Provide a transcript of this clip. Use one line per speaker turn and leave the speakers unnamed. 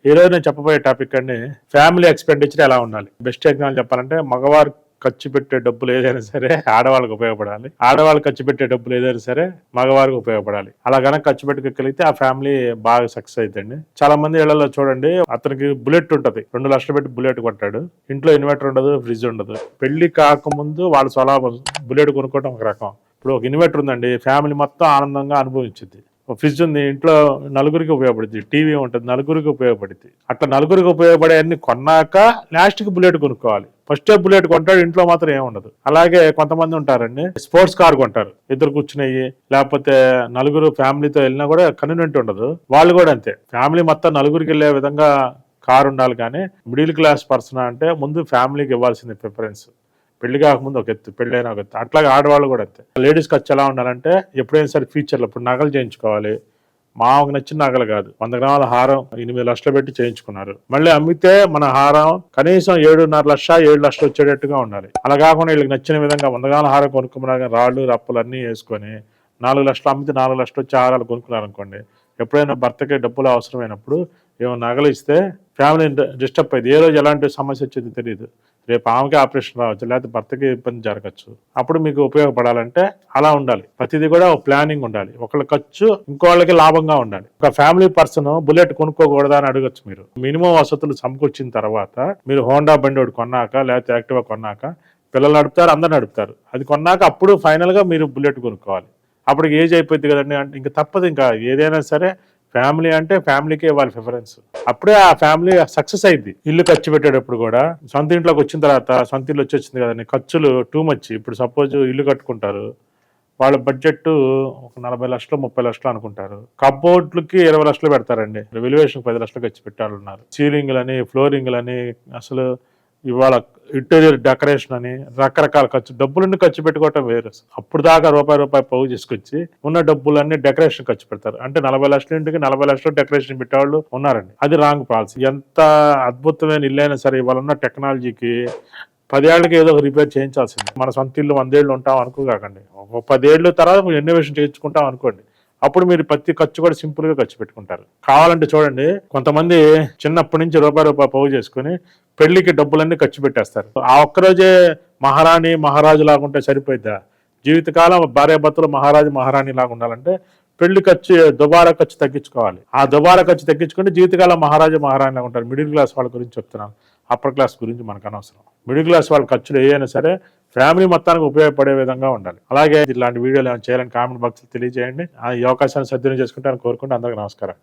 ఈరోజు నేను చెప్పబోయే టాపిక్ అండి, ఫ్యామిలీ ఎక్స్‌పెండిచర్ ఎలా ఉండాలి? బెస్ట్ ఎగ్జాంపుల్ చెప్పాలంటే మగవారు ఖర్చు పెట్టే డబ్బులు ఏదైనా సరే ఆడవాళ్ళకి ఉపయోగపడాలి. ఆడవాళ్ళు ఖర్చు పెట్టే డబ్బులు ఏదైనా సరే మగవారికి ఉపయోగపడాలి. అలా గనక ఖర్చు పెట్టగలిగితే ఆ ఫ్యామిలీ బాగా సక్సెస్ అయిద్దండి. చాలా మంది ఇళ్లలో చూడండి, అతనికి బుల్లెట్ ఉంటది. 2,00,000 పెట్టి బుల్లెట్ కొంటాడు. ఇంట్లో ఇన్వర్టర్ ఉండదు, ఫ్రిడ్జ్ ఉండదు. పెళ్లి కాకముందు వాళ్ళ స్వలాభం బుల్లెట్ కొనుక్కోవడం ఒక రకం. ఇప్పుడు ఒక ఇన్వర్టర్ ఉందండి, ఫ్యామిలీ మొత్తం ఆనందంగా అనుభవించింది. ఫ్రిడ్జ్ ఉంది, ఇంట్లో నలుగురికి ఉపయోగపడుద్ది. టీవీ ఉంటుంది, నలుగురికి ఉపయోగపడుద్ది. అట్లా నలుగురికి ఉపయోగపడే అన్ని కొన్నాక లాస్ట్కి బుల్లెట్ కొనుక్కోవాలి. ఫస్ట్ బుల్లెట్ కొంటాడు, ఇంట్లో మాత్రం ఏముండదు. అలాగే కొంతమంది ఉంటారండి, స్పోర్ట్స్ కార్ కొంటారు. ఇద్దరు కూర్చునేయి, లేకపోతే నలుగురు ఫ్యామిలీతో వెళ్ళినా కూడా కన్వీనియంట్ ఉండదు. వాళ్ళు కూడా అంతే, ఫ్యామిలీ మొత్తం నలుగురికి వెళ్ళే విధంగా కారు ఉండాలి. కానీ మిడిల్ క్లాస్ పర్సన్ అంటే ముందు ఫ్యామిలీకి ఇవ్వాల్సింది ప్రిఫరెన్స్. పెళ్లి కాకముందు ఒక ఎత్తు, పెళ్ళైనా ఒక ఎత్తు. అట్లాగే ఆడవాళ్ళు కూడా అంతే. లేడీస్ ఖర్చు ఎలా ఉండాలంటే ఎప్పుడైనా సరే ఫ్యూచర్లో ఇప్పుడు నగలు చేయించుకోవాలి. మాకు నచ్చిన నగలు కాదు, 100 గ్రాముల హారం 8 లక్షలు పెట్టి చేయించుకున్నారు. మళ్ళీ అమ్మితే మన హారం కనీసం 7.5 లక్ష 7 లక్షలు వచ్చేటట్టుగా ఉండాలి. అలా కాకుండా వీళ్ళకి నచ్చిన విధంగా 100 గ్రాముల హారం కొనుక్కున్నారు, రాళ్ళు రప్పలు అన్నీ వేసుకొని 4 లక్షలు అమ్మితే 4 లక్షలు వచ్చే హారాలు కొనుక్కున్నారు అనుకోండి. ఎప్పుడైనా భర్తకి డబ్బులు అవసరమైనప్పుడు ఏమో నగలు ఇస్తే ఫ్యామిలీ డిస్టర్బ్ అయింది. ఏ రోజు ఎలాంటి సమస్య వచ్చేది తెలియదు. రేపు ఆమెకి ఆపరేషన్ రావచ్చు, లేకపోతే భర్తకి ఇబ్బంది జరగచ్చు. అప్పుడు మీకు ఉపయోగపడాలంటే అలా ఉండాలి. ప్రతిదీ కూడా ఒక ప్లానింగ్ ఉండాలి. ఒకళ్ళ ఖర్చు ఇంకోళ్ళకి లాభంగా ఉండాలి. ఒక ఫ్యామిలీ పర్సన్ బుల్లెట్ కొనుక్కోకూడదా అని అడగచ్చు మీరు. మినిమం వసతులు సమకూర్చిన తర్వాత మీరు హోండా బండి ఒకటి కొన్నాక, లేకపోతే యాక్టివా కొన్నాక, పిల్లలు నడుపుతారు, అందరు నడుపుతారు, అది కొన్నాక అప్పుడు ఫైనల్ గా మీరు బుల్లెట్ కొనుక్కోవాలి. అప్పుడు ఏజ్ అయిపోయింది కదండి, అంటే ఇంకా తప్పదు. ఇంకా ఏదైనా సరే ఫ్యామిలీ అంటే ఫ్యామిలీకే ఇవ్వాలి ప్రిఫరెన్స్. అప్పుడే ఆ ఫ్యామిలీ సక్సెస్ అయింది. ఇల్లు ఖర్చు పెట్టేటప్పుడు కూడా సొంత ఇంట్లోకి వచ్చిన తర్వాత, సొంత ఇల్లు వచ్చేసింది కదండి, ఖర్చులు టూ మచ్. ఇప్పుడు సపోజ్ ఇల్లు కట్టుకుంటారు, వాళ్ళ బడ్జెట్ ఒక 40 లక్షలు 30 లక్షలు అనుకుంటారు. కబోర్డ్లకి 20 లక్షలు పెడతారండి. వెల్యువేషన్ 10 లక్షలు ఖర్చు పెట్టాలి ఉన్నారు. సీలింగ్లని, ఫ్లోరింగ్లని, అసలు ఇవాళ ఇంటీరియర్ డెకరేషన్ అని రకరకాల ఖర్చు, డబ్బులన్నీ ఖర్చు పెట్టుకోవటం వేరు. అప్పుడు దాకా రూపాయి పోగు చేసుకొచ్చి ఉన్న డబ్బులన్నీ డెకరేషన్ ఖర్చు పెడతారు. అంటే 40 లక్షల ఇంటికి 40 లక్షలు డెకరేషన్ పెట్టేవాళ్ళు ఉన్నారండి. అది రాంగ్ పాలసీ. ఎంత అద్భుతమైన ఇల్లు అయినా సరే ఇవాళ ఉన్న టెక్నాలజీకి 10 ఏళ్ళకి ఏదో రిపేర్ చేయించాల్సింది. మన సొంత ఇల్లు 100 ఏళ్ళు ఉంటాం అనుకోకండి, ఒక 10 ఏళ్ళ తర్వాత రెనోవేషన్ చేయించుకుంటాం అనుకోండి. అప్పుడు మీరు ప్రతి ఖర్చు కూడా సింపుల్ గా ఖర్చు పెట్టుకుంటారు. కావాలంటే చూడండి, కొంతమంది చిన్నప్పటి నుంచి రూపాయి పోగు చేసుకుని పెళ్లికి డబ్బులన్నీ ఖర్చు పెట్టేస్తారు. ఆ ఒక్కరోజే మహారాణి మహారాజు లాగుంటే సరిపోయిద్దా? జీవితకాలం భార్యాభర్తలు మహారాణి లాగా ఉండాలంటే పెళ్లి ఖర్చు, దుబారా ఖర్చు తగ్గించుకోవాలి. ఆ దుబారా ఖర్చు తగ్గించుకుంటే జీవితకాలం మహారాణి లాగా ఉంటారు. మిడిల్ క్లాస్ వాళ్ళ గురించి చెప్తున్నాను, అప్పర్ క్లాస్ గురించి మనకు అనవసరం. మిడిల్ క్లాస్ వాళ్ళ ఖర్చులు ఏవైనా సరే ఫ్యామిలీ మొత్తానికి ఉపయోగపడే విధంగా ఉండాలి. అలాగే ఇలాంటి వీడియోలు ఏమైనా చేయాలని కామెంట్ బాక్స్ తెలియజేయండి. ఈ అవకాశాన్ని సద్వినియోగం చేసుకుంటారని కోరుకుంటూ అందరికీ నమస్కారం.